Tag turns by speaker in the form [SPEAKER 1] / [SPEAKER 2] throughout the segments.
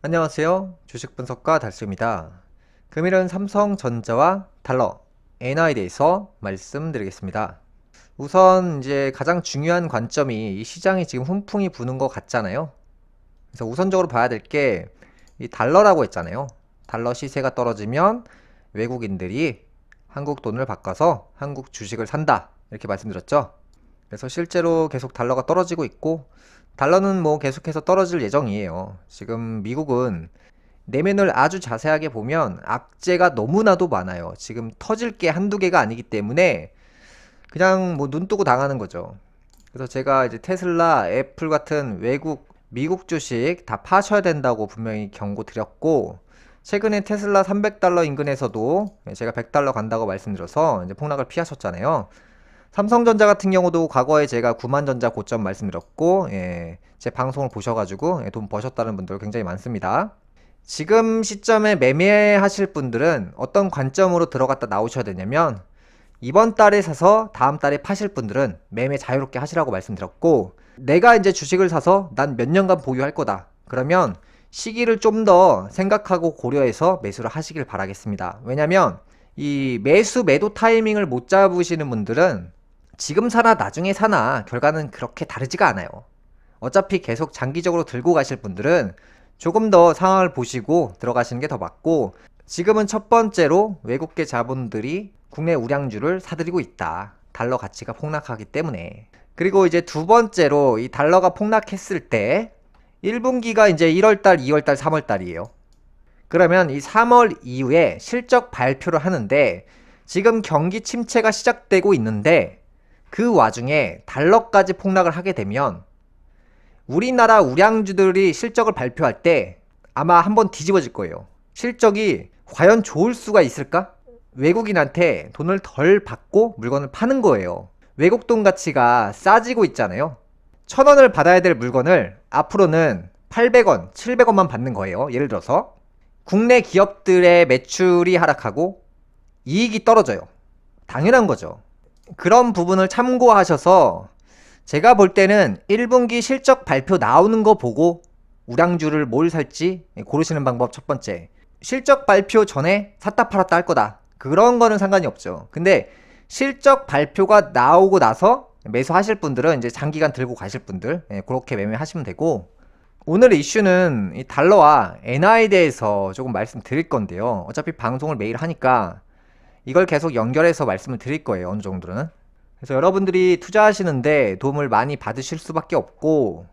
[SPEAKER 1] 안녕하세요. 주식 분석가 달수입니다. 금일은 삼성전자와 달러, 엔화에 대해서 말씀드리겠습니다. 우선 이제 가장 중요한 관점이 이 시장이 지금 훈풍이 부는 것 같잖아요. 그래서 우선적으로 봐야 될 게 이 달러라고 했잖아요. 달러 시세가 떨어지면 외국인들이 한국 돈을 바꿔서 한국 주식을 산다. 이렇게 말씀드렸죠. 그래서 실제로 계속 달러가 떨어지고 있고 달러는 뭐 계속해서 떨어질 예정이에요. 지금 미국은 내면을 아주 자세하게 보면 악재가 너무나도 많아요. 지금 터질 게 한두 개가 아니기 때문에 그냥 뭐 눈 뜨고 당하는 거죠. 그래서 제가 이제 테슬라, 애플 같은 미국 주식 다 파셔야 된다고 분명히 경고 드렸고, 최근에 테슬라 300달러 인근에서도 제가 100달러 간다고 말씀드려서 이제 폭락을 피하셨잖아요. 삼성전자 같은 경우도 과거에 제가 9만전자 고점 말씀드렸고, 제 방송을 보셔가지고 돈 버셨다는 분들 굉장히 많습니다. 지금 시점에 매매하실 분들은 어떤 관점으로 들어갔다 나오셔야 되냐면, 이번 달에 사서 다음 달에 파실 분들은 매매 자유롭게 하시라고 말씀드렸고, 내가 이제 주식을 사서 난 몇 년간 보유할 거다. 그러면 시기를 좀 더 생각하고 고려해서 매수를 하시길 바라겠습니다. 왜냐면 이 매도 타이밍을 못 잡으시는 분들은 지금 사나 나중에 사나 결과는 그렇게 다르지가 않아요. 어차피 계속 장기적으로 들고 가실 분들은 조금 더 상황을 보시고 들어가시는 게 더 맞고, 지금은 첫 번째로 외국계 자본들이 국내 우량주를 사들이고 있다. 달러 가치가 폭락하기 때문에. 그리고 이제 두 번째로 이 달러가 폭락했을 때 1분기가 이제 1월달, 2월달, 3월달이에요. 그러면 이 3월 이후에 실적 발표를 하는데 지금 경기 침체가 시작되고 있는데 그 와중에 달러까지 폭락을 하게 되면 우리나라 우량주들이 실적을 발표할 때 아마 한번 뒤집어질 거예요. 실적이 과연 좋을 수가 있을까? 외국인한테 돈을 덜 받고 물건을 파는 거예요. 외국 돈 가치가 싸지고 있잖아요. 1,000원을 받아야 될 물건을 앞으로는 800원, 700원만 받는 거예요. 예를 들어서 국내 기업들의 매출이 하락하고 이익이 떨어져요. 당연한 거죠. 그런 부분을 참고하셔서 제가 볼 때는 1분기 실적 발표 나오는 거 보고 우량주를 뭘 살지 고르시는 방법 첫 번째. 실적 발표 전에 샀다 팔았다 할 거다. 그런 거는 상관이 없죠. 근데 실적 발표가 나오고 나서 매수하실 분들은 이제 장기간 들고 가실 분들 그렇게 매매하시면 되고, 오늘 이슈는 이 달러와 엔화에 대해서 조금 말씀드릴 건데요. 어차피 방송을 매일 하니까 이걸 계속 연결해서 말씀을 드릴 거예요. 어느 정도는. 그래서 여러분들이 투자하시는데 도움을 많이 받으실 수밖에 없고,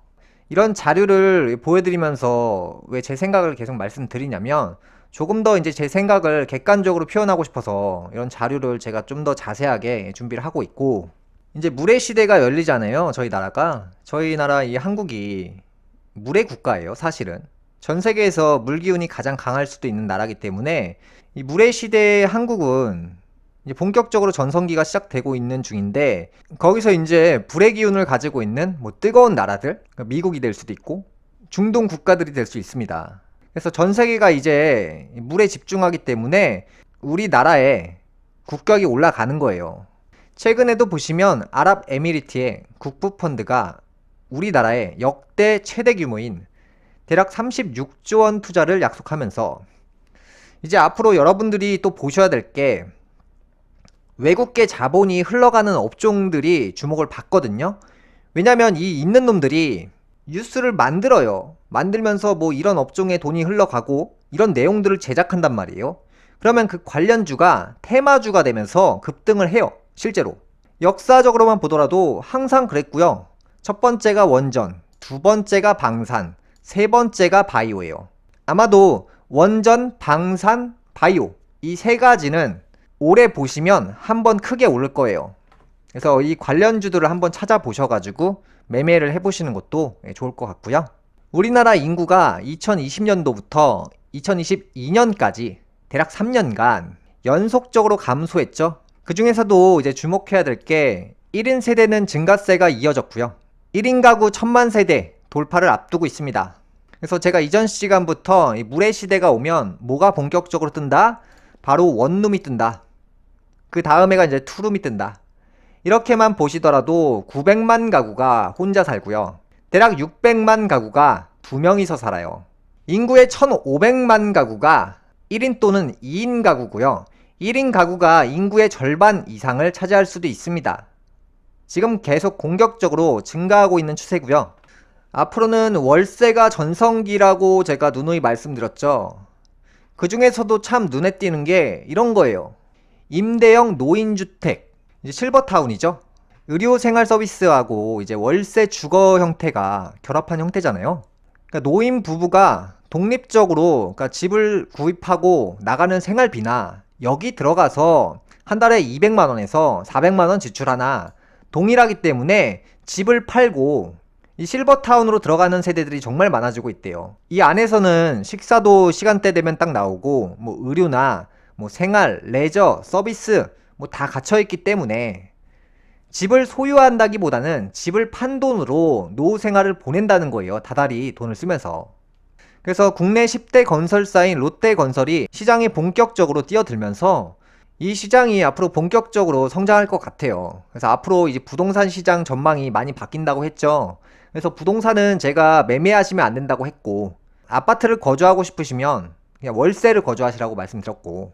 [SPEAKER 1] 이런 자료를 보여드리면서 왜 제 생각을 계속 말씀드리냐면 조금 더 이제 제 생각을 객관적으로 표현하고 싶어서 이런 자료를 제가 좀 더 자세하게 준비를 하고 있고, 이제 물의 시대가 열리잖아요. 저희 나라 이 한국이 물의 국가예요. 사실은 전 세계에서 물 기운이 가장 강할 수도 있는 나라이기 때문에 이 물의 시대의 한국은 이제 본격적으로 전성기가 시작되고 있는 중인데, 거기서 이제 불의 기운을 가지고 있는 뭐 뜨거운 나라들, 그러니까 미국이 될 수도 있고 중동 국가들이 될 수 있습니다. 그래서 전 세계가 이제 물에 집중하기 때문에 우리나라의 국격이 올라가는 거예요. 최근에도 보시면 아랍에미리트의 국부펀드가 우리나라의 역대 최대 규모인 대략 36조 원 투자를 약속하면서, 이제 앞으로 여러분들이 또 보셔야 될 게 외국계 자본이 흘러가는 업종들이 주목을 받거든요. 왜냐면 이 있는 놈들이 뉴스를 만들어요. 만들면서 뭐 이런 업종에 돈이 흘러가고 이런 내용들을 제작한단 말이에요. 그러면 그 관련주가 테마주가 되면서 급등을 해요. 실제로 역사적으로만 보더라도 항상 그랬고요. 첫 번째가 원전, 두 번째가 방산, 세 번째가 바이오예요. 아마도 원전, 방산, 바이오 이 세 가지는 올해 보시면 한번 크게 오를 거예요. 그래서 이 관련주들을 한번 찾아보셔가지고 매매를 해보시는 것도 좋을 것 같고요. 우리나라 인구가 2020년도부터 2022년까지 대략 3년간 연속적으로 감소했죠. 그 중에서도 이제 주목해야 될 게 1인 세대는 증가세가 이어졌고요. 1인 가구 1000만 세대 돌파를 앞두고 있습니다. 그래서 제가 이전 시간부터 이 물의 시대가 오면 뭐가 본격적으로 뜬다? 바로 원룸이 뜬다. 그 다음에가 이제 투룸이 뜬다. 이렇게만 보시더라도 900만 가구가 혼자 살고요. 대략 600만 가구가 두 명이서 살아요. 인구의 1,500만 가구가 1인 또는 2인 가구고요. 1인 가구가 인구의 절반 이상을 차지할 수도 있습니다. 지금 계속 공격적으로 증가하고 있는 추세고요. 앞으로는 월세가 전성기라고 제가 누누이 말씀드렸죠. 그 중에서도 참 눈에 띄는 게 이런 거예요. 임대형 노인주택, 이제 실버타운이죠. 의료 생활 서비스하고 이제 월세 주거 형태가 결합한 형태잖아요. 그러니까 노인 부부가 독립적으로 그러니까 집을 구입하고 나가는 생활비나 여기 들어가서 한 달에 200만 원에서 400만 원 지출하나 동일하기 때문에 집을 팔고 이 실버타운으로 들어가는 세대들이 정말 많아지고 있대요. 이 안에서는 식사도 시간대 되면 딱 나오고 뭐 의료나 뭐 생활, 레저, 서비스 뭐 다 갇혀 있기 때문에 집을 소유한다기보다는 집을 판 돈으로 노후 생활을 보낸다는 거예요. 다달이 돈을 쓰면서. 그래서 국내 10대 건설사인 롯데건설이 시장에 본격적으로 뛰어들면서 이 시장이 앞으로 본격적으로 성장할 것 같아요. 그래서 앞으로 이제 부동산 시장 전망이 많이 바뀐다고 했죠. 그래서 부동산은 제가 매매하시면 안 된다고 했고, 아파트를 거주하고 싶으시면 그냥 월세를 거주하시라고 말씀드렸고,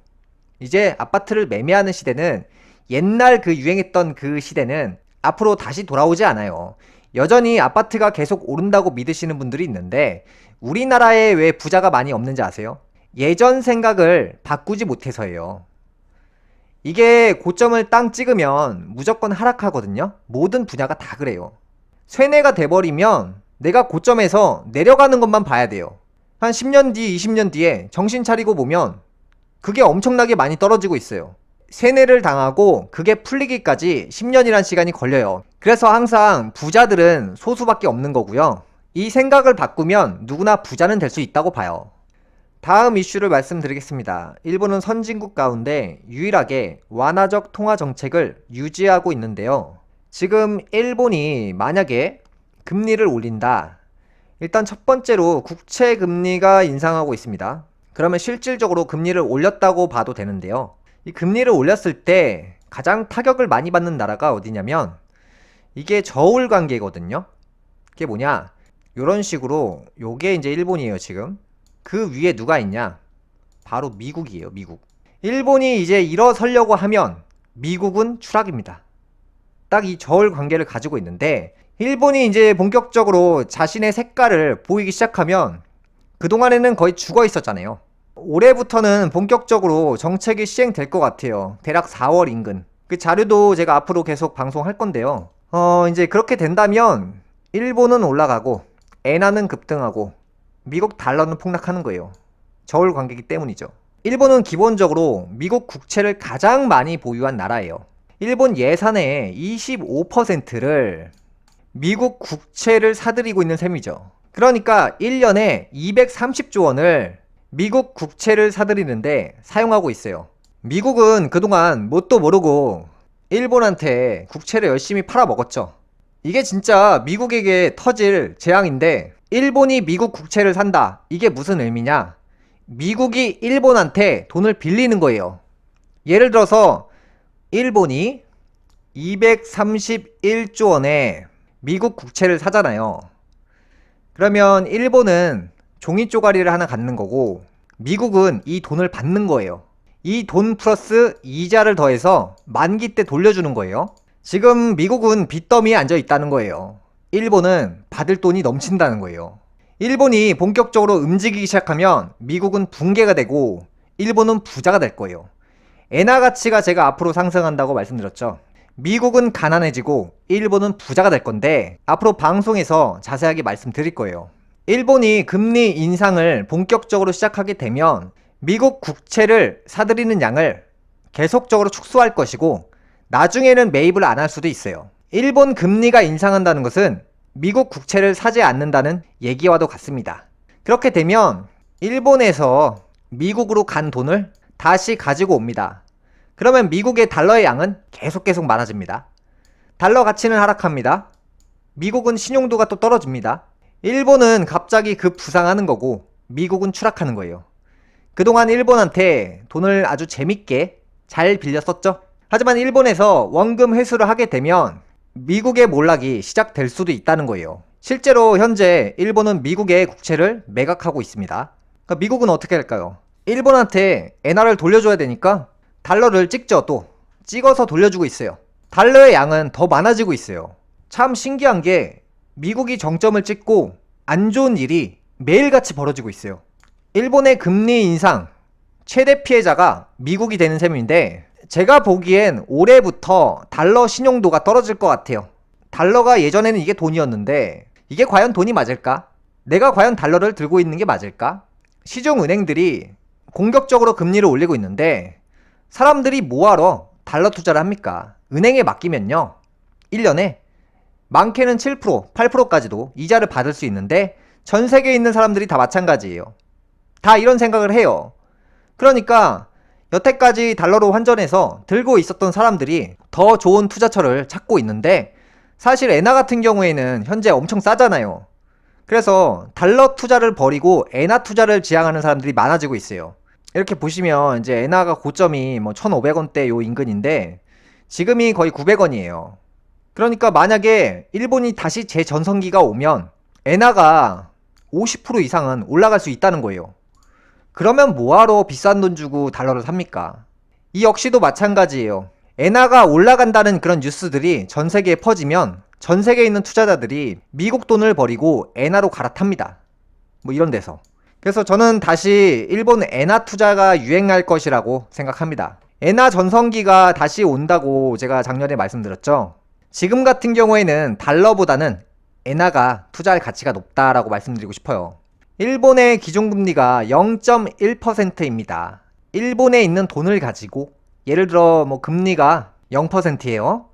[SPEAKER 1] 이제 아파트를 매매하는 시대는 옛날 그 유행했던 그 시대는 앞으로 다시 돌아오지 않아요. 여전히 아파트가 계속 오른다고 믿으시는 분들이 있는데, 우리나라에 왜 부자가 많이 없는지 아세요? 예전 생각을 바꾸지 못해서예요. 이게 고점을 땅 찍으면 무조건 하락하거든요. 모든 분야가 다 그래요. 쇠뇌가 돼버리면 내가 고점에서 내려가는 것만 봐야 돼요. 한 10년 뒤, 20년 뒤에 정신 차리고 보면 그게 엄청나게 많이 떨어지고 있어요. 세뇌를 당하고 그게 풀리기까지 10년이란 시간이 걸려요. 그래서 항상 부자들은 소수밖에 없는 거고요. 이 생각을 바꾸면 누구나 부자는 될 수 있다고 봐요. 다음 이슈를 말씀드리겠습니다. 일본은 선진국 가운데 유일하게 완화적 통화 정책을 유지하고 있는데요. 지금 일본이 만약에 금리를 올린다. 일단 첫 번째로 국채 금리가 인상하고 있습니다. 그러면 실질적으로 금리를 올렸다고 봐도 되는데요. 이 금리를 올렸을 때 가장 타격을 많이 받는 나라가 어디냐면 이게 저울 관계거든요. 그게 뭐냐? 이런 식으로 요게 이제 일본이에요, 지금. 그 위에 누가 있냐? 바로 미국이에요, 미국. 일본이 이제 일어서려고 하면 미국은 추락입니다. 딱 이 저울 관계를 가지고 있는데 일본이 이제 본격적으로 자신의 색깔을 보이기 시작하면 그동안에는 거의 죽어 있었잖아요. 올해부터는 본격적으로 정책이 시행될 것 같아요. 대략 4월 인근. 그 자료도 제가 앞으로 계속 방송할 건데요. 이제 그렇게 된다면 일본은 올라가고 엔화는 급등하고 미국 달러는 폭락하는 거예요. 저울 관계이기 때문이죠. 일본은 기본적으로 미국 국채를 가장 많이 보유한 나라예요. 일본 예산의 25%를 미국 국채를 사들이고 있는 셈이죠. 그러니까 1년에 230조 원을 미국 국채를 사들이는데 사용하고 있어요. 미국은 그동안 뭣도 모르고 일본한테 국채를 열심히 팔아먹었죠. 이게 진짜 미국에게 터질 재앙인데 일본이 미국 국채를 산다. 이게 무슨 의미냐? 미국이 일본한테 돈을 빌리는 거예요. 예를 들어서 일본이 231조 원의 미국 국채를 사잖아요. 그러면 일본은 종이 쪼가리를 하나 갖는 거고 미국은 이 돈을 받는 거예요. 이 돈 플러스 이자를 더해서 만기 때 돌려주는 거예요. 지금 미국은 빚더미에 앉아 있다는 거예요. 일본은 받을 돈이 넘친다는 거예요. 일본이 본격적으로 움직이기 시작하면 미국은 붕괴가 되고 일본은 부자가 될 거예요. 엔화 가치가 제가 앞으로 상승한다고 말씀드렸죠. 미국은 가난해지고 일본은 부자가 될 건데 앞으로 방송에서 자세하게 말씀드릴 거예요. 일본이 금리 인상을 본격적으로 시작하게 되면 미국 국채를 사들이는 양을 계속적으로 축소할 것이고 나중에는 매입을 안 할 수도 있어요. 일본 금리가 인상한다는 것은 미국 국채를 사지 않는다는 얘기와도 같습니다. 그렇게 되면 일본에서 미국으로 간 돈을 다시 가지고 옵니다. 그러면 미국의 달러의 양은 계속 많아집니다. 달러 가치는 하락합니다. 미국은 신용도가 또 떨어집니다. 일본은 갑자기 부상하는 거고 미국은 추락하는 거예요. 그동안 일본한테 돈을 아주 재밌게 잘 빌렸었죠. 하지만 일본에서 원금 회수를 하게 되면 미국의 몰락이 시작될 수도 있다는 거예요. 실제로 현재 일본은 미국의 국채를 매각하고 있습니다. 그러니까 미국은 어떻게 할까요? 일본한테 엔화를 돌려줘야 되니까 달러를 또 찍어서 돌려주고 있어요. 달러의 양은 더 많아지고 있어요. 참 신기한 게 미국이 정점을 찍고 안 좋은 일이 매일같이 벌어지고 있어요. 일본의 금리 인상 최대 피해자가 미국이 되는 셈인데, 제가 보기엔 올해부터 달러 신용도가 떨어질 것 같아요. 달러가 예전에는 이게 돈이었는데 이게 과연 돈이 맞을까? 내가 과연 달러를 들고 있는 게 맞을까? 시중은행들이 공격적으로 금리를 올리고 있는데 사람들이 뭐하러 달러 투자를 합니까? 은행에 맡기면요 1년에 많게는 7%, 8%까지도 이자를 받을 수 있는데 전 세계에 있는 사람들이 다 마찬가지예요. 다 이런 생각을 해요. 그러니까 여태까지 달러로 환전해서 들고 있었던 사람들이 더 좋은 투자처를 찾고 있는데, 사실 엔화 같은 경우에는 현재 엄청 싸잖아요. 그래서 달러 투자를 버리고 엔화 투자를 지향하는 사람들이 많아지고 있어요. 이렇게 보시면 이제 엔화가 고점이 1,500원대 요 인근인데 지금이 거의 900원이에요. 그러니까 만약에 일본이 다시 재전성기가 오면 엔화가 50% 이상은 올라갈 수 있다는 거예요. 그러면 뭐하러 비싼 돈 주고 달러를 삽니까? 이 역시도 마찬가지예요. 엔화가 올라간다는 그런 뉴스들이 전 세계에 퍼지면 전 세계에 있는 투자자들이 미국 돈을 버리고 엔화로 갈아탑니다. 이런 데서. 그래서 저는 다시 일본 엔화 투자가 유행할 것이라고 생각합니다. 엔화 전성기가 다시 온다고 제가 작년에 말씀드렸죠. 지금 같은 경우에는 달러보다는 엔화가 투자할 가치가 높다라고 말씀드리고 싶어요. 일본의 기준금리가 0.1%입니다. 일본에 있는 돈을 가지고 예를 들어 금리가 0%예요.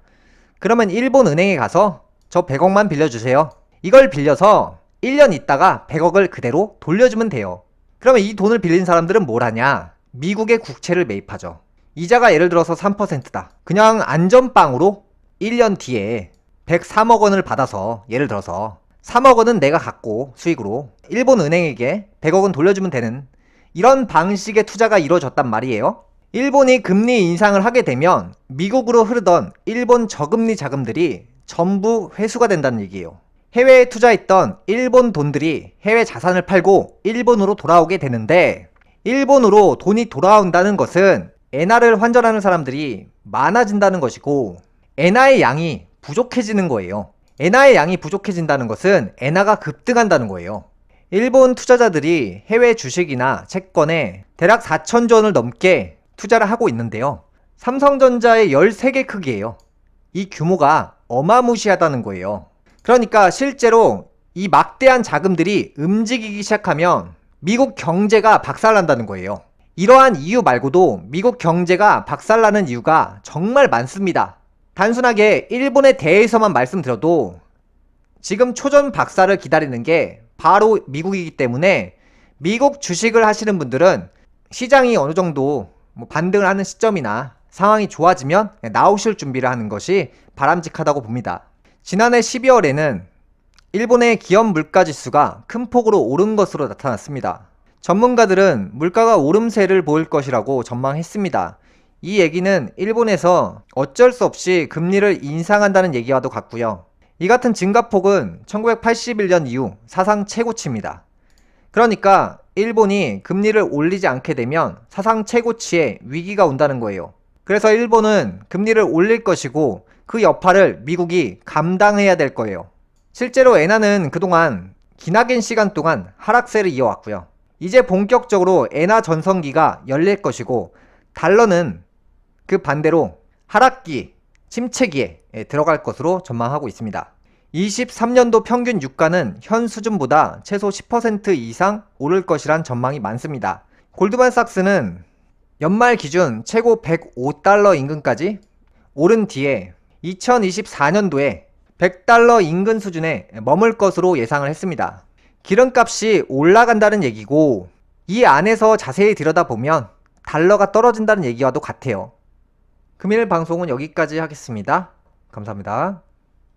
[SPEAKER 1] 그러면 일본 은행에 가서 저 100억만 빌려주세요. 이걸 빌려서 1년 있다가 100억을 그대로 돌려주면 돼요. 그러면 이 돈을 빌린 사람들은 뭘 하냐? 미국의 국채를 매입하죠. 이자가 예를 들어서 3%다. 그냥 안전빵으로 1년 뒤에 103억 원을 받아서 예를 들어서 3억 원은 내가 갖고 수익으로 일본 은행에게 100억은 돌려주면 되는 이런 방식의 투자가 이루어졌단 말이에요. 일본이 금리 인상을 하게 되면 미국으로 흐르던 일본 저금리 자금들이 전부 회수가 된다는 얘기예요. 해외에 투자했던 일본 돈들이 해외 자산을 팔고 일본으로 돌아오게 되는데, 일본으로 돈이 돌아온다는 것은 엔화를 환전하는 사람들이 많아진다는 것이고 엔화의 양이 부족해지는 거예요. 엔화의 양이 부족해진다는 것은 엔화가 급등한다는 거예요. 일본 투자자들이 해외 주식이나 채권에 대략 4천조 원을 넘게 투자를 하고 있는데요. 삼성전자의 13개 크기예요. 이 규모가 어마무시하다는 거예요. 그러니까 실제로 이 막대한 자금들이 움직이기 시작하면 미국 경제가 박살난다는 거예요. 이러한 이유 말고도 미국 경제가 박살나는 이유가 정말 많습니다. 단순하게 일본에 대해서만 말씀드려도 지금 초전 박살을 기다리는 게 바로 미국이기 때문에 미국 주식을 하시는 분들은 시장이 어느 정도 반등을 하는 시점이나 상황이 좋아지면 나오실 준비를 하는 것이 바람직하다고 봅니다. 지난해 12월에는 일본의 기업 물가지수가 큰 폭으로 오른 것으로 나타났습니다. 전문가들은 물가가 오름세를 보일 것이라고 전망했습니다. 이 얘기는 일본에서 어쩔 수 없이 금리를 인상한다는 얘기와도 같고요. 이 같은 증가폭은 1981년 이후 사상 최고치입니다. 그러니까 일본이 금리를 올리지 않게 되면 사상 최고치의 위기가 온다는 거예요. 그래서 일본은 금리를 올릴 것이고 그 여파를 미국이 감당해야 될 거예요. 실제로 엔화는 그동안 기나긴 시간 동안 하락세를 이어왔고요. 이제 본격적으로 엔화 전성기가 열릴 것이고 달러는 그 반대로 하락기, 침체기에 들어갈 것으로 전망하고 있습니다. 23년도 평균 유가는 현 수준보다 최소 10% 이상 오를 것이란 전망이 많습니다. 골드만삭스는 연말 기준 최고 105달러 인근까지 오른 뒤에 2024년도에 100달러 인근 수준에 머물 것으로 예상을 했습니다. 기름값이 올라간다는 얘기고 이 안에서 자세히 들여다보면 달러가 떨어진다는 얘기와도 같아요. 금일 방송은 여기까지 하겠습니다. 감사합니다.